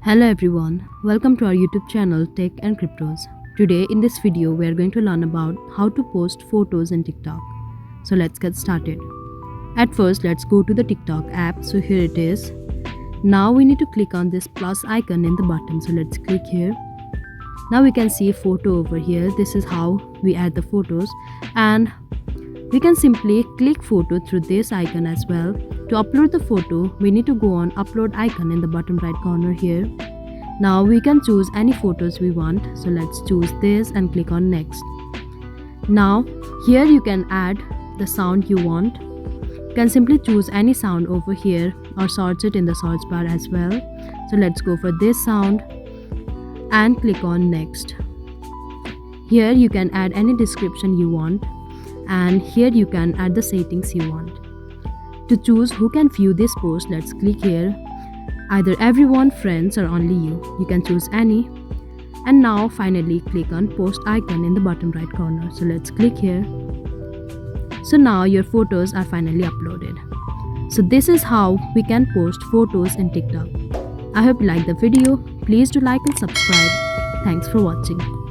Hello everyone, welcome to our YouTube channel Tech and Cryptos. Today in this video we are going to learn about how to post photos in TikTok. So let's get started. At first let's go to the TikTok app. So here it is. Now we need to click on this plus icon in the bottom. So let's click here. Now we can see a photo over here. This is how we add the photos, and we can simply click photo through this icon as well. To upload the photo, we need to go on upload icon in the bottom right corner here. Now we can choose any photos we want. So let's choose this and click on next. Now here you can add the sound you want. You can simply choose any sound over here or search it in the search bar as well. So let's go for this sound and click on next. Here you can add any description you want, and here you can add the settings you want. To choose who can view this post, let's click here. Either everyone, friends, or only you. You can choose any. And now finally click on post icon in the bottom right corner. So let's click here. So now your photos are finally uploaded. So this is how we can post photos in TikTok. I hope you liked the video. Please do like and subscribe. Thanks for watching.